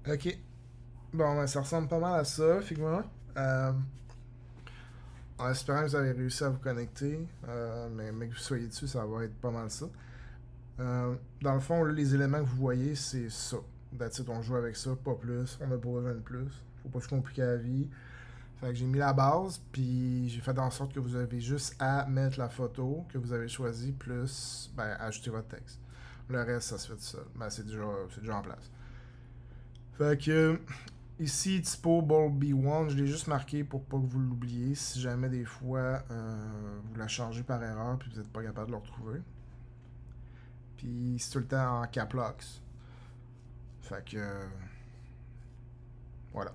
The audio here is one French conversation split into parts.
Ok. Bon, ben, ça ressemble pas mal à ça, effectivement. Euh, En espérant que vous avez réussi à vous connecter, mais que vous soyez dessus, ça va être pas mal ça. Dans le fond, là, les éléments que vous voyez, c'est ça. That's it, on joue avec ça, pas plus. On a pas besoin de plus. Faut pas se compliquer la vie. Fait que j'ai mis la base, puis j'ai fait en sorte que vous avez juste à mettre la photo que vous avez choisie, plus ajouter votre texte. Le reste, ça se fait tout seul. Ben, c'est déjà en place. Fait que ici, typo ball B1, je l'ai juste marqué pour pas que vous l'oubliez. Si jamais des fois vous la changez par erreur puis vous n'êtes pas capable de le retrouver. Puis c'est tout le temps en cap locks. Fait que voilà.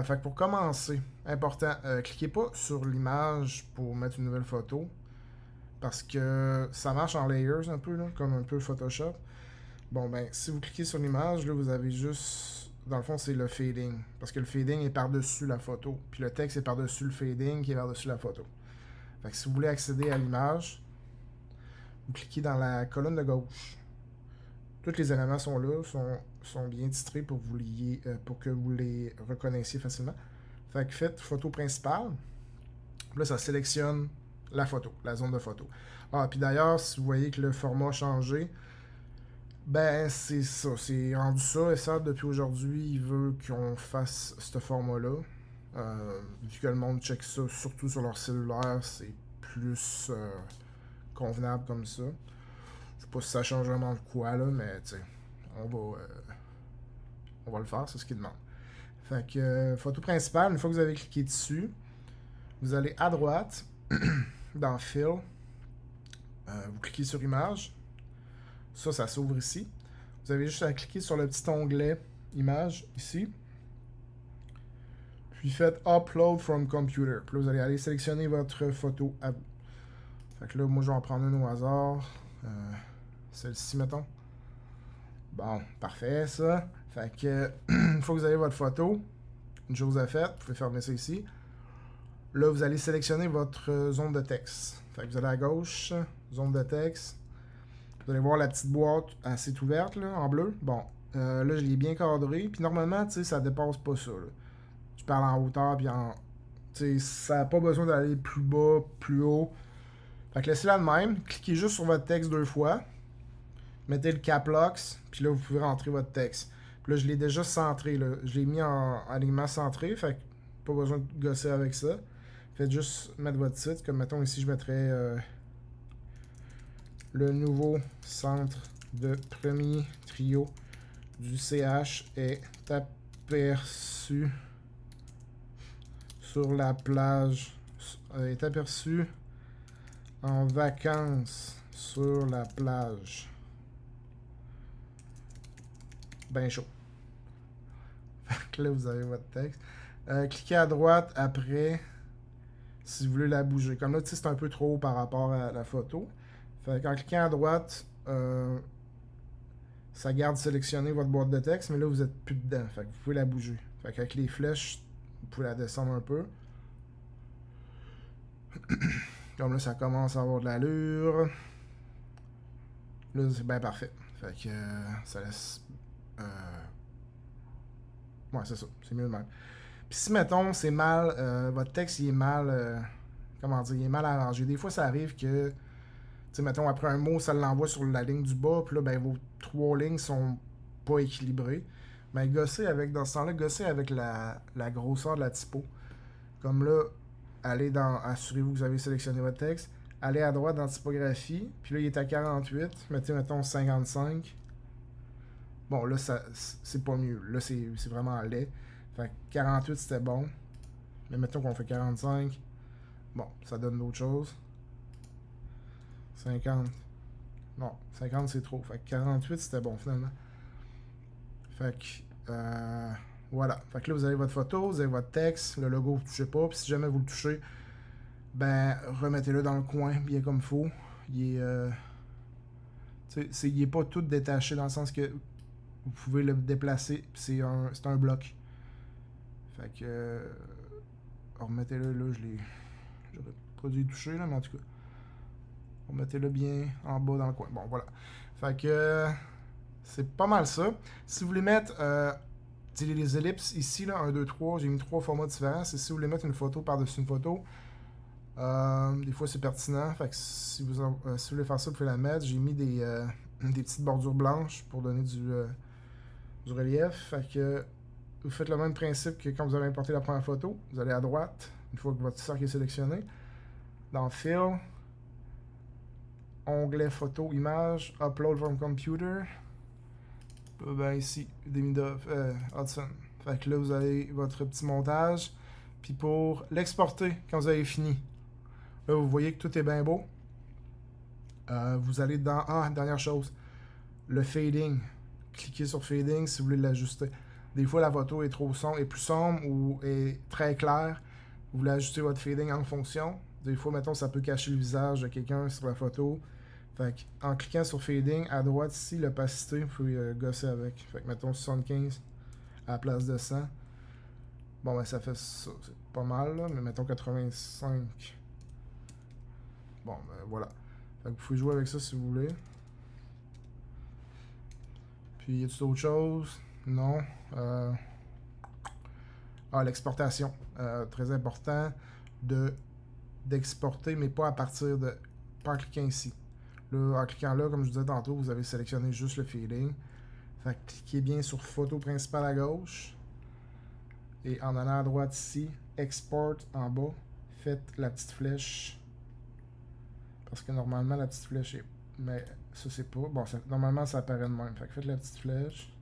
Fait que pour commencer, important, cliquez pas sur l'image pour mettre une nouvelle photo. Parce que ça marche en layers un peu, là, comme un peu Photoshop. Bon, ben, si vous cliquez sur l'image, là, vous avez juste. Dans le fond, c'est le fading. Parce que le fading est par-dessus la photo. Puis le texte est par-dessus le fading qui est par-dessus la photo. Fait que si vous voulez accéder à l'image, vous cliquez dans la colonne de gauche. Tous les éléments sont là, sont bien titrés pour que vous les reconnaissiez facilement. Fait que faites photo principale. Là, ça sélectionne la photo, la zone de photo. Ah, puis d'ailleurs, si vous voyez que le format a changé, ben, c'est ça. C'est rendu ça. Et ça, depuis aujourd'hui, il veut qu'on fasse ce format-là. Vu que le monde check ça, surtout sur leur cellulaire, c'est plus convenable comme ça. Je sais pas si ça change vraiment de quoi, là, mais tu sais, on va, euh, on va le faire, c'est ce qu'il demande. Fait que, photo principale, une fois que vous avez cliqué dessus, vous allez à droite, dans Fill, vous cliquez sur Image. Ça s'ouvre ici. Vous avez juste à cliquer sur le petit onglet Image, ici. Puis faites Upload from Computer. Puis là, vous allez aller sélectionner votre photo à vous. Fait que là, moi, je vais en prendre une au hasard. Celle-ci, mettons. Bon, parfait, ça. Fait que, une fois que vous avez votre photo, une chose à faire, vous pouvez fermer ça ici. Là, vous allez sélectionner votre zone de texte. Fait que vous allez à gauche, zone de texte. Vous allez voir la petite boîte assez ouverte, là, en bleu. Bon, là, je l'ai bien cadré. Puis normalement, tu sais, ça dépasse pas ça, là. Je parle en hauteur, puis en. Tu sais, ça n'a pas besoin d'aller plus bas, plus haut. Fait que laissez-la de même. Cliquez juste sur votre texte deux fois. Mettez le cap locks, puis là, vous pouvez rentrer votre texte. Puis là, je l'ai déjà centré, là. Je l'ai mis en alignement centré, fait que pas besoin de gosser avec ça. Faites juste mettre votre titre, comme mettons ici, je mettrais le nouveau centre de premier trio du CH est aperçu sur la plage, est aperçu en vacances sur la plage. Ben chaud. Là, vous avez votre texte. Cliquez à droite après si vous voulez la bouger. Comme là, tu sais, c'est un peu trop haut par rapport à la photo. Fait qu'en cliquant à droite, ça garde sélectionné votre boîte de texte, mais là, vous êtes plus dedans. Fait que vous pouvez la bouger. Fait qu'avec les flèches, vous pouvez la descendre un peu. Comme là, ça commence à avoir de l'allure. Là, c'est bien parfait. Fait que ça laisse. Ouais, c'est ça. C'est mieux de même. Puis si, mettons, c'est mal. Votre texte, il est mal. Comment dire, il est mal arrangé. Des fois, ça arrive que. Tu sais, mettons, après un mot, ça l'envoie sur la ligne du bas. Puis là, ben, vos trois lignes sont pas équilibrées. Mais gossez avec, dans ce temps-là, gossez avec la grosseur de la typo. Comme là, allez dans. Assurez-vous que vous avez sélectionné votre texte. Allez à droite dans typographie. Puis là, il est à 48. Mettez, mettons, 55. Bon, là, c'est pas mieux. Là, c'est vraiment laid. Fait que 48, c'était bon. Mais mettons qu'on fait 45. Bon, ça donne d'autres choses. 50. Non, 50, c'est trop. Fait que 48, c'était bon, finalement. Fait que, voilà. Fait que là, vous avez votre photo, vous avez votre texte. Le logo, vous ne touchez pas. Puis si jamais vous le touchez, ben, remettez-le dans le coin, bien comme il faut. Il est, il est pas tout détaché dans le sens que vous pouvez le déplacer. C'est un bloc. Fait que, remettez-le là, j'aurais pas dû y toucher là, mais en tout cas, remettez-le bien en bas dans le coin. Bon, voilà. Fait que, c'est pas mal ça. Si vous voulez mettre les ellipses ici, là, 1, 2, 3, j'ai mis 3 formats différents. C'est si vous voulez mettre une photo par-dessus une photo. Des fois, c'est pertinent. Fait que si vous voulez faire ça, vous pouvez la mettre. J'ai mis des petites bordures blanches pour donner du relief. Fait que vous faites le même principe que quand vous avez importé la première photo. Vous allez à droite, une fois que votre cercle est sélectionné. Dans Fill, onglet photo, image, Upload from Computer. Ben ici, Demidov, Hudson. Fait que là, vous avez votre petit montage. Puis pour l'exporter, quand vous avez fini, là, vous voyez que tout est bien beau. Vous allez dans... Ah, dernière chose. Le fading. Cliquez sur fading si vous voulez l'ajuster. Des fois, la photo est trop sombre, est plus sombre ou est très claire. Vous voulez ajuster votre fading en fonction. Des fois, mettons, ça peut cacher le visage de quelqu'un sur la photo. Fait que, en cliquant sur fading, à droite ici, l'opacité, vous pouvez gosser avec. Fait que, mettons 75 à la place de 100. Bon, ben ça fait ça. C'est pas mal, là, mais mettons 85. Bon, ben voilà. Fait que vous pouvez jouer avec ça si vous voulez. Puis, y a-t-il d'autres choses? Non. L'exportation. Très important d'exporter, mais pas à partir de... Pas en cliquant ici. Là, en cliquant là, comme je vous disais tantôt, vous avez sélectionné juste le fading. Fait que cliquez bien sur photo principale à gauche. Et en allant à droite ici, export en bas, faites la petite flèche. Parce que normalement, la petite flèche est... Mais ça, c'est pas... Bon, normalement, ça apparaît de même. Fait que faites la petite flèche.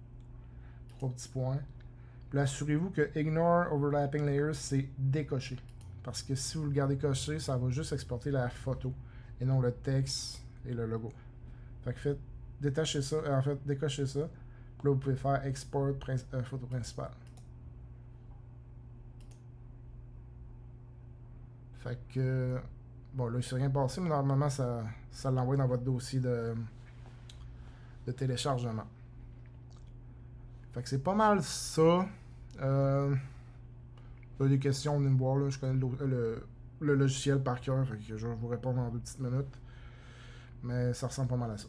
3 petits points. Puis assurez-vous que Ignore Overlapping Layers, c'est décoché. Parce que si vous le gardez coché, ça va juste exporter la photo. Et non le texte et le logo. Fait que faites... Détachez ça. En fait, décochez ça. Puis là, vous pouvez faire Export photo principale. Fait que... Bon, là, il ne s'est rien passé, mais normalement, ça l'envoie dans votre dossier de téléchargement. Fait que c'est pas mal ça. Des questions, venez me voir, là. Je connais le logiciel par cœur, fait que je vais vous répondre en 2 petites minutes. Mais ça ressemble pas mal à ça.